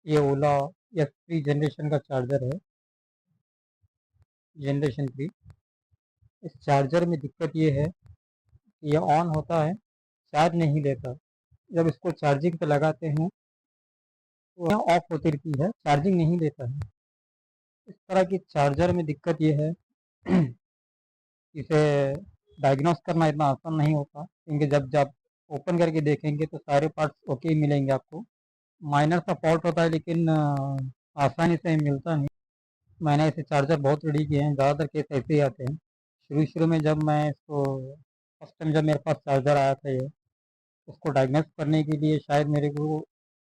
ये ओला S3 generation का charger है, जनरेशन 3। इस चार्जर में दिक्कत ये है कि ये ऑन होता है, चार्ज नहीं लेता। जब इसको चार्जिंग पे लगाते हैं तो ऑफ होती रहती है, चार्जिंग नहीं लेता है। इस तरह की चार्जर में दिक्कत ये है इसे डायग्नोस करना इतना आसान नहीं होता, क्योंकि जब जब ओपन करके देखेंगे तो सारे पार्ट्स ओके ही मिलेंगे आपको। माइनर सा फॉल्ट होता है, लेकिन आसानी से मिलता नहीं। मैंने ऐसे चार्जर बहुत रेडी किए हैं, ज़्यादातर केस ऐसे ही आते हैं। शुरू शुरू में जब मैं इसको फर्स्ट टाइम जब मेरे पास चार्जर आया था ये, उसको डायग्नोस करने के लिए शायद मेरे को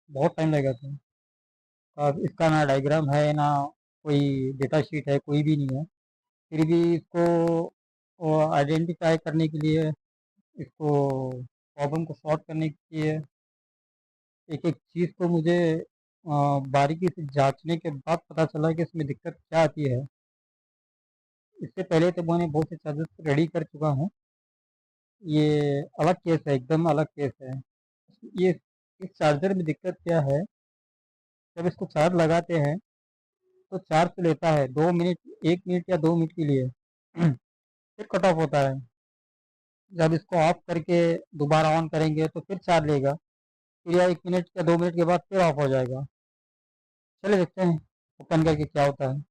बहुत टाइम लगा था। और इसका ना डायग्राम है ना कोई डेटा शीट है, कोई भी नहीं है। फिर भी इसको आइडेंटिफाई करने के लिए, इसको प्रॉब्लम को सॉल्व करने के लिए एक एक चीज़ को मुझे बारीकी से जांचने के बाद पता चला कि इसमें दिक्कत क्या आती है। इससे पहले तो मैंने बहुत से चार्जर रेडी कर चुका हूँ। ये अलग केस है, एकदम अलग केस है। ये इस चार्जर में दिक्कत क्या है, जब इसको चार्ज लगाते हैं तो चार्ज तो लेता है 2 मिनट, 1 मिनट या 2 मिनट के लिए फिर कट ऑफ होता है। जब इसको ऑफ करके दोबारा ऑन करेंगे तो फिर चार्ज लेगा, फिर या 1 मिनट या 2 मिनट के बाद फिर ऑफ हो जाएगा। चलिए देखते हैं ओपन करके क्या होता है।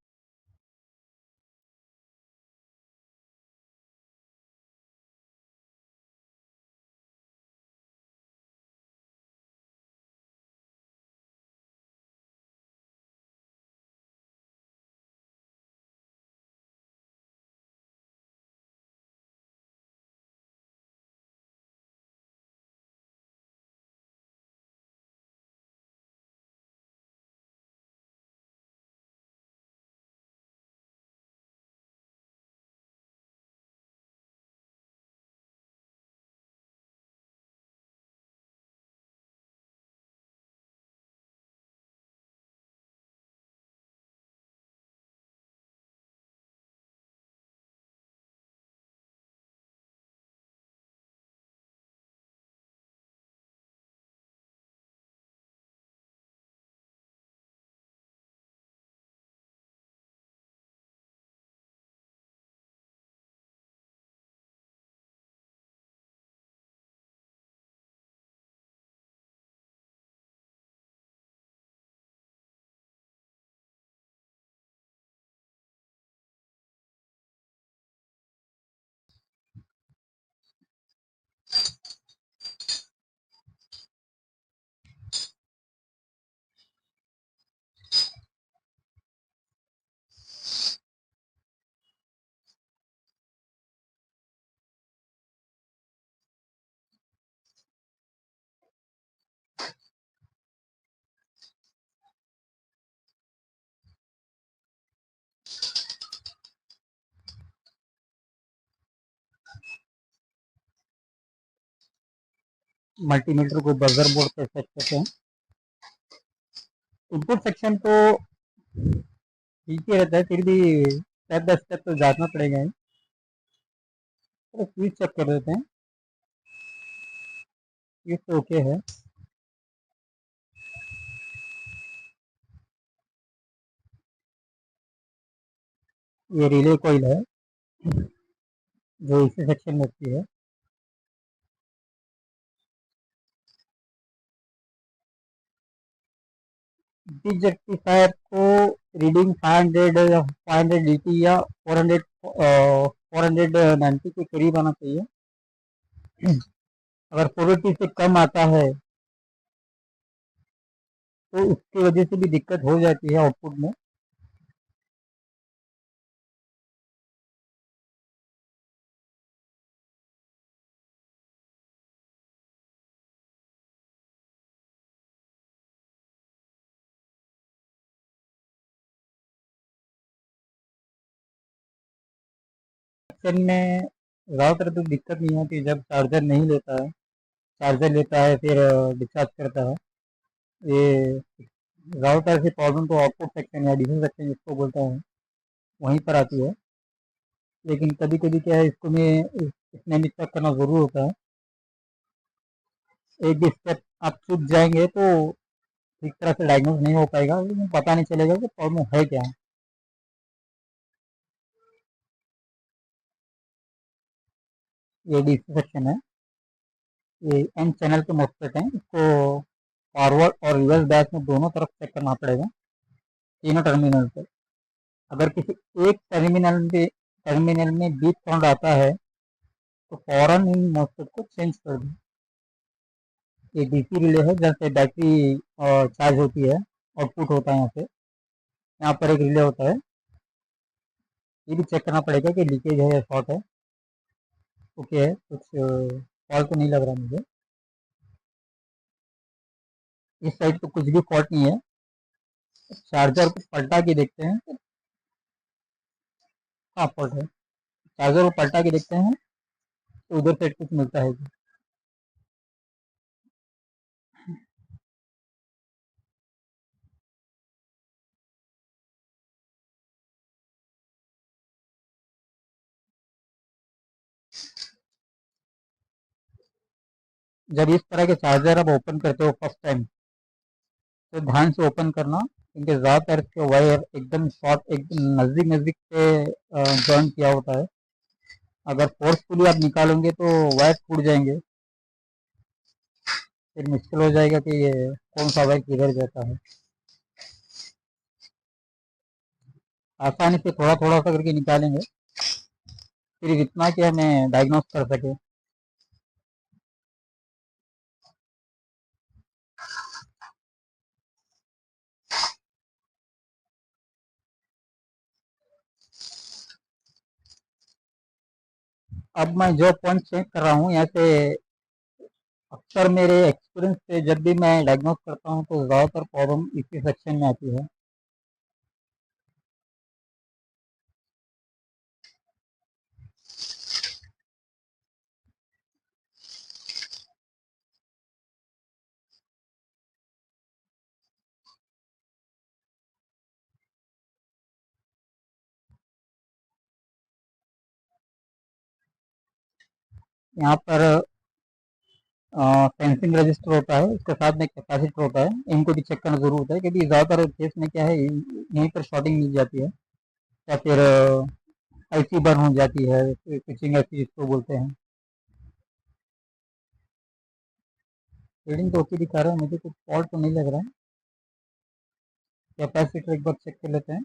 मल्टीमीटर को बजर बोर्ड पे सेट करते हैं। इनपुट सेक्शन तो ठीक ही रहता है, फिर भी स्टेप बाय स्टेप तो जांचना पड़ेगा ही। तो स्विच चेक कर देते हैं, स्विच तो ओके है। ये रिले कॉइल है जो इसी सेक्शन में होती है। ब्रिज रेक्टिफायर को रीडिंग 500 या 500 DT या 400 490 के करीब आना चाहिए। अगर 480 से कम आता है तो उसकी वजह से भी दिक्कत हो जाती है आउटपुट में। सेक्शन में ज़्यादातर तो दिक्कत नहीं होती जब चार्जर नहीं लेता है। चार्जर लेता है फिर डिस्चार्ज करता है। ये ज़्यादातर ऐसी प्रॉब्लम तो आउटपुट सेक्शन या डीसी सेक्शन जिसको बोलता है वहीं पर आती है। लेकिन कभी कभी क्या है, इसमें भी चेक करना ज़रूर होता है। एक भी स्टेप आप चूक जाएंगे तो ठीक तरह से डायग्नोज नहीं हो पाएगा, लेकिन पता नहीं चलेगा कि प्रॉब्लम है क्या। ये डीसी सेक्शन है, ये एन चैनल के मॉस्फेट हैं, इसको फॉरवर्ड और रिवर्स बैच में दोनों तरफ चेक करना पड़ेगा, तीनों टर्मिनल पे। अगर किसी एक टर्मिनल में बीप साउंड आता है तो फौरन इन मॉस्फेट को चेंज कर दो। ये डीसी रिले है, जैसे बैटरी चार्ज होती है, आउटपुट होता है यहाँ से, यहाँ पर एक रिले होता है। ये भी चेक करना पड़ेगा कि लीकेज है या शॉर्ट है। ओके है, कुछ फॉल्ट तो नहीं लग रहा मुझे। इस साइड तो कुछ भी फॉल्ट नहीं है। चार्जर को पलटा के देखते हैं, कहाँ फॉल्ट है। चार्जर को पलटा के देखते हैं तो उधर साइड कुछ मिलता है। जब इस तरह के चार्जर आप ओपन करते हो फर्स्ट टाइम, तो ध्यान से ओपन करना, क्योंकि ज़्यादातर इसके वायर एकदम शॉर्ट, एकदम नज़दीक नज़दीक पे जॉइन किया होता है। अगर फोर्सफुली आप निकालोगे तो वायर टूट जाएंगे, फिर मुश्किल हो जाएगा कि ये कौन सा वायर किधर जाता है। आसानी से थोड़ा थोड़ा सा करके निकालेंगे, फिर इतना कि हमें डायग्नोस कर सके। अब मैं जो पॉइंट चेक कर रहा हूँ यहाँ से, अक्सर मेरे एक्सपीरियंस से जब भी मैं डायग्नोस करता हूँ तो ज़्यादातर प्रॉब्लम इसी सेक्शन में आती है। यहाँ पर सेंसिंग रजिस्टर होता है, उसके साथ में कैपेसिटर होता है, इनको भी चेक करना जरूर होता है, क्योंकि ज़्यादातर केस में क्या है, यहीं पर शॉर्टिंग मिल जाती है, या फिर आईसी बर्न हो जाती है, स्विचिंग आईसी जिसको बोलते हैं। रीडिंग तो ओके दिखा रहा है, मुझे कुछ फॉल्ट तो नहीं लग रहा है। कैपेसिटर एक बार चेक कर लेते हैं।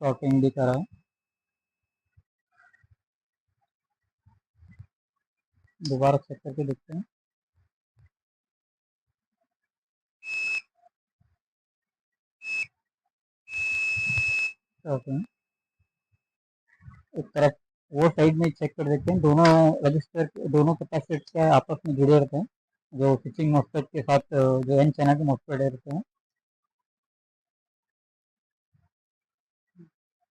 शॉर्टिंग दिखा रहा है, दोबारा चेक करके देखते हैं। शॉर्टिंग एक तरफ वो साइड में चेक कर देते हैं, दोनों रजिस्टर, दोनों कैपेसिटर क्या है, आपस में जुड़े रहते हैं, जो स्विचिंग मॉस्फेट के साथ जो एन चैनल के मॉस्फेट रहते हैं।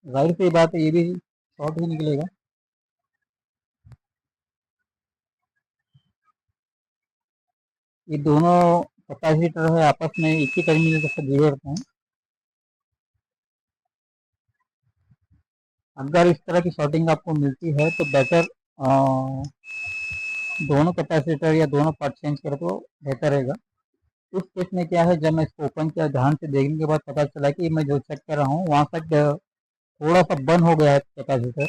जाहिर सी बात है, ये भी शॉर्ट ही निकलेगा। ये दोनों कैपेसिटर है, आपस में एक ही टर्मिनल के साथ जुड़े रहते हैं। अगर इस तरह की शॉर्टिंग आपको मिलती है तो बेटर दोनों कैपेसिटर या दोनों पार्ट चेंज करे तो बेहतर रहेगा। इस केस में क्या है, जब मैं इसको ओपन किया, ध्यान से देखने के बाद पता चला कि मैं जो चेक कर रहा हूँ वहाँ तक थोड़ा सा बंद हो गया है कैपेसिटर।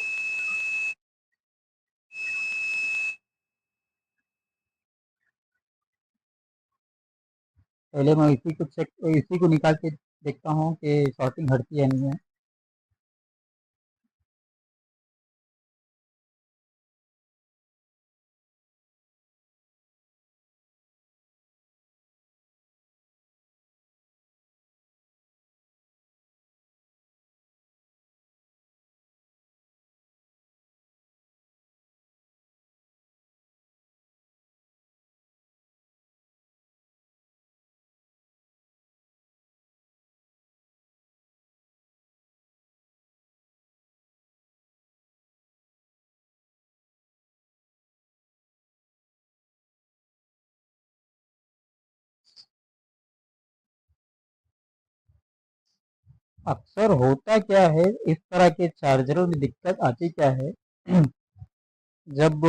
पहले मैं इसी को निकाल के देखता हूँ कि शॉर्टिंग हटती है नहीं है। अक्सर होता क्या है, इस तरह के चार्जरों में दिक्कत आती क्या है, जब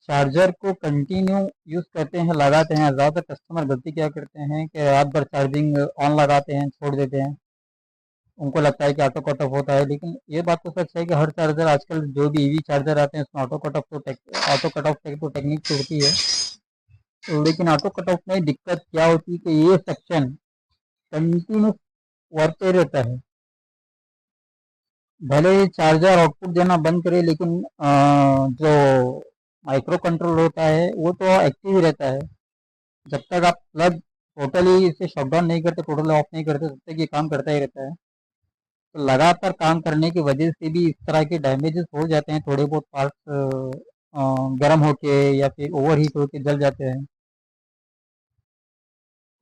चार्जर को कंटिन्यू यूज़ करते हैं, लगाते हैं, ज़्यादातर कस्टमर गलती क्या करते हैं कि रात भर चार्जिंग ऑन लगाते हैं, छोड़ देते हैं। उनको लगता है कि ऑटो कट ऑफ होता है, लेकिन ये बात तो सच है कि हर चार्जर आजकल जो भी ईवी चार्जर आते हैं उसमें ऑटो कट ऑफ तो टेक्निक तो होती है। तो लेकिन ऑटो कट ऑफ में दिक्कत क्या होती है कि ये सेक्शन कंटिन्यू वर्क पे रहता है। भले ही चार्जर आउटपुट देना बंद करे, लेकिन जो माइक्रो कंट्रोल होता है वो तो एक्टिव ही रहता है। जब तक आप प्लग टोटली इसे शट डाउन नहीं करते, टोटली ऑफ नहीं करते, तब तक ये काम करता ही रहता है। तो लगातार काम करने की वजह से भी इस तरह के डैमेजेस हो जाते हैं, थोड़े बहुत पार्ट्स गर्म होके या फिर ओवर हीट होके जल जाते हैं।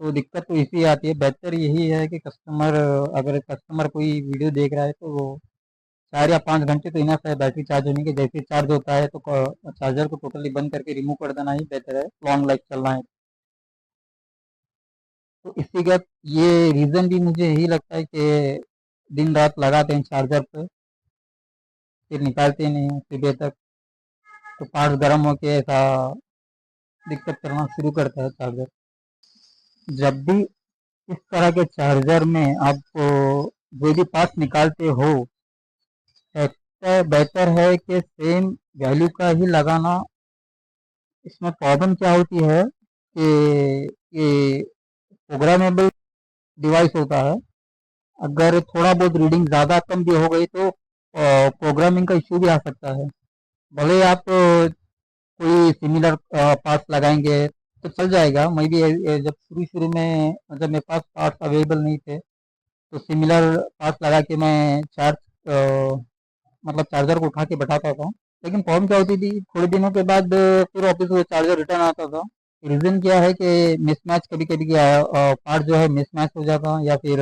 तो दिक्कत तो इसी आती है। बेहतर यही है कि अगर कस्टमर कोई वीडियो देख रहा है तो वो 4 या 5 घंटे तो इनफ है बैटरी चार्ज होने के। जैसे चार्ज होता है तो चार्जर को टोटली बंद करके रिमूव कर देना ही बेहतर है, लॉन्ग लाइफ चलना है। तो इसी का ये रीज़न भी मुझे यही लगता है कि दिन रात लगाते हैं चार्जर पे, फिर निकालते नहीं हैं सुबह तक, तो पार्ट्स गर्म होके ऐसा दिक्कत करना शुरू करता है चार्जर। जब भी इस तरह के चार्जर में आप जो भी पार्ट्स निकालते हो, बेहतर है कि सेम वैल्यू का ही लगाना। इसमें प्रॉब्लम क्या होती है कि ये प्रोग्रामेबल डिवाइस होता है। अगर थोड़ा बहुत रीडिंग ज़्यादा कम भी हो गई तो प्रोग्रामिंग का इश्यू भी आ सकता है। भले ही आप कोई सिमिलर पार्ट्स लगाएंगे तो चल जाएगा। मैं भी जब शुरू शुरू में, जब मेरे पास पार्ट्स अवेलेबल नहीं थे, तो सिमिलर पार्ट्स लगा के मैं मतलब चार्जर को उठा के बैठाता था। लेकिन प्रॉब्लम क्या होती थी, थोड़े दिनों के बाद फिर वापस वो चार्जर रिटर्न आता था। रीज़न क्या है कि मिसमैच कभी कभी क्या पार्ट जो है मिसमैच हो जाता या फिर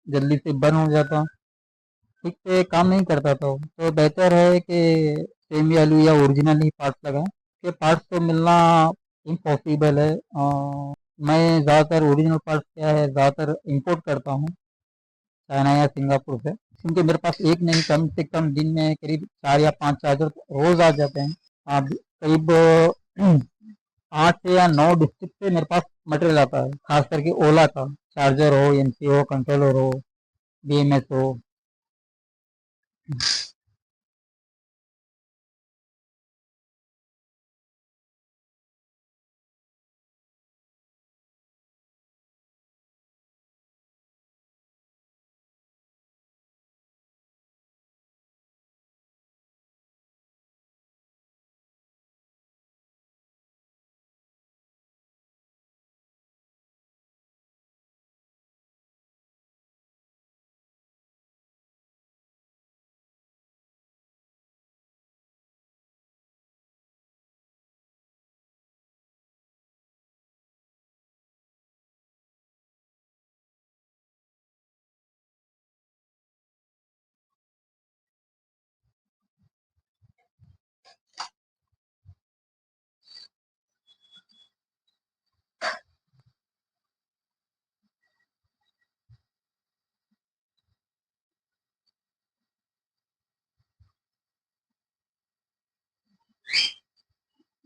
जल्दी से बर्न हो जाता, ठीक से काम नहीं करता था। तो बेहतर है कि सेम वैल्यू या ओरिजिनल ही पार्ट्स लगाएं। के पार्ट्स तो मिलना इम्पॉसिबल है। मैं ज़्यादातर ओरिजिनल पार्ट्स क्या है ज़्यादातर इंपोर्ट करता हूँ, चाइना या सिंगापुर से। क्योंकि मेरे पास एक नहीं, कम से कम दिन में करीब 4 या 5 चार्जर रोज़ आ जाते हैं। करीब 8 या 9 डिस्ट्रिक्ट से मेरे पास मटेरियल आता है, खास करके ओला का। चार्जर हो, एमसी हो, कंट्रोलर हो, बीएमएस हो।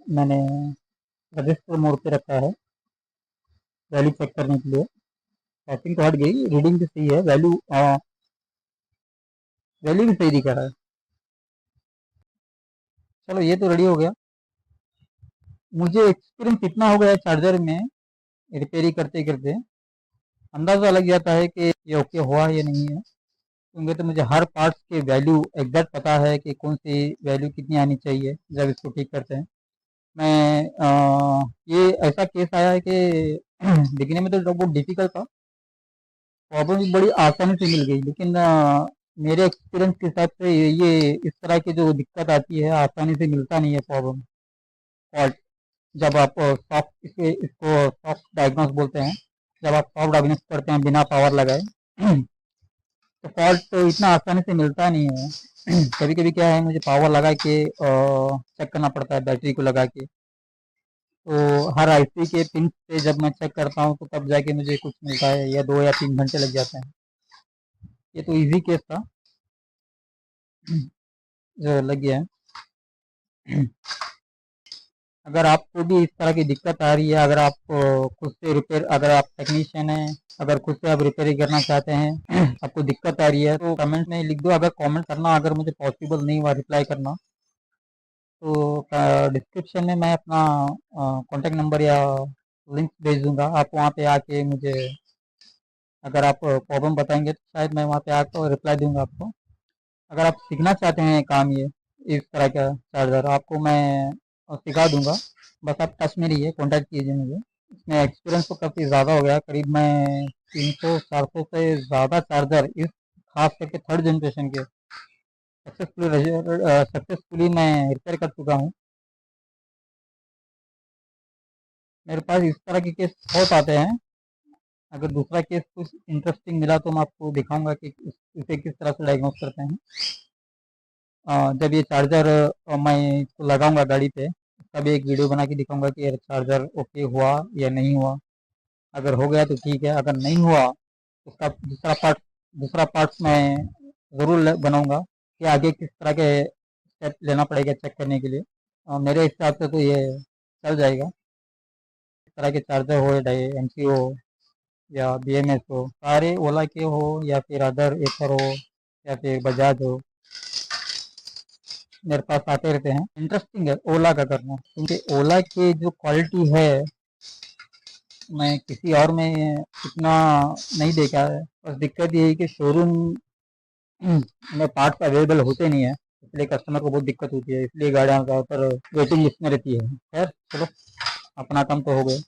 मैंने रजिस्टर मोड पे रखा है वैल्यू चेक करने के लिए। सेटिंग तो हट गई, रीडिंग भी सही है, वैल्यू भी सही दिखा रहा है। चलो ये तो रेडी हो गया। मुझे एक्सपीरियंस इतना हो गया चार्जर में रिपेयरिंग करते करते, अंदाज़ा लग जाता है कि ये ओके हुआ है या नहीं है। क्योंकि तो मुझे हर पार्ट्स की वैल्यू एग्जैक्ट पता है कि कौन सी वैल्यू कितनी आनी चाहिए जब इसको ठीक करते हैं। मैं ये ऐसा केस आया है कि दिखने में तो बहुत डिफिकल्ट था, प्रॉब्लम भी बड़ी आसानी से मिल गई। लेकिन मेरे एक्सपीरियंस के हिसाब से ये इस तरह की जो दिक्कत आती है आसानी से मिलता नहीं है प्रॉब्लम, फॉल्ट। जब आप सॉफ्ट इसको सॉफ्ट डायग्नोस बोलते हैं, जब आप सॉफ्ट डायग्नोस करते हैं बिना पावर लगाए तो फॉल्ट तो इतना आसानी से मिलता नहीं है। कभी कभी क्या है, मुझे पावर लगा के चेक करना पड़ता है बैटरी को लगा के। तो हर आईसी के पिन से जब मैं चेक करता हूँ तो तब जाके मुझे कुछ मिलता है, या 2 या 3 घंटे लग जाते हैं। ये तो इजी केस था जो लग गया है। अगर आपको भी इस तरह की दिक्कत आ रही है, अगर आप खुद से रिपेयर, अगर आप टेक्नीशियन हैं, अगर खुद से आप रिपेयरिंग करना चाहते हैं, आपको दिक्कत आ रही है तो कमेंट में लिख दो। अगर कमेंट करना अगर मुझे पॉसिबल नहीं हुआ रिप्लाई करना, तो डिस्क्रिप्शन में मैं अपना कॉन्टेक्ट नंबर या लिंक भेज दूंगा। आप वहाँ पे आके मुझे अगर आप प्रॉब्लम बताएंगे तो शायद मैं वहाँ पे आकर रिप्लाई दूंगा आपको। अगर आप सीखना चाहते हैं काम ये इस तरह का चार्जर, आपको मैं सिखा दूंगा। बस आप टच में रहिए, कॉन्टैक्ट कीजिए मुझे। इसमें एक्सपीरियंस तो काफ़ी ज़्यादा हो गया, करीब मैं 300-400 से ज़्यादा चार्जर इस खास करके थर्ड जनरेशन के सक्सेसफुली मैं रिपेयर कर चुका हूँ। मेरे पास इस तरह के केस बहुत आते हैं। अगर दूसरा केस कुछ इंटरेस्टिंग मिला तो मैं आपको दिखाऊंगा कि इसे किस तरह से डायग्नोस करते हैं। जब ये चार्जर मैं इसको लगाऊंगा गाड़ी पे, उसका भी एक वीडियो बना के दिखाऊंगा कि ये चार्जर ओके हुआ या नहीं हुआ। अगर हो गया तो ठीक है, अगर नहीं हुआ तो उसका दूसरा पार्ट मैं ज़रूर बनाऊंगा कि आगे किस तरह के स्टेप लेना पड़ेगा चेक करने के लिए। मेरे हिसाब से तो ये चल जाएगा। इस तरह के चार्जर हो, MC हो या BMS हो, सारे ओला के हो या फिर अदर एथर हो या फिर बजाज हो, मेरे पास आते रहते हैं। इंटरेस्टिंग है ओला का करना, क्योंकि ओला की जो क्वालिटी है मैं किसी और में इतना नहीं देखा है। बस दिक्कत ये है कि शोरूम में पार्ट्स अवेलेबल होते नहीं है, इसलिए कस्टमर को बहुत दिक्कत होती है, इसलिए गाड़ियाँ ज़्यादातर वेटिंग लिस्ट में रहती है। खैर चलो, अपना काम तो हो गया।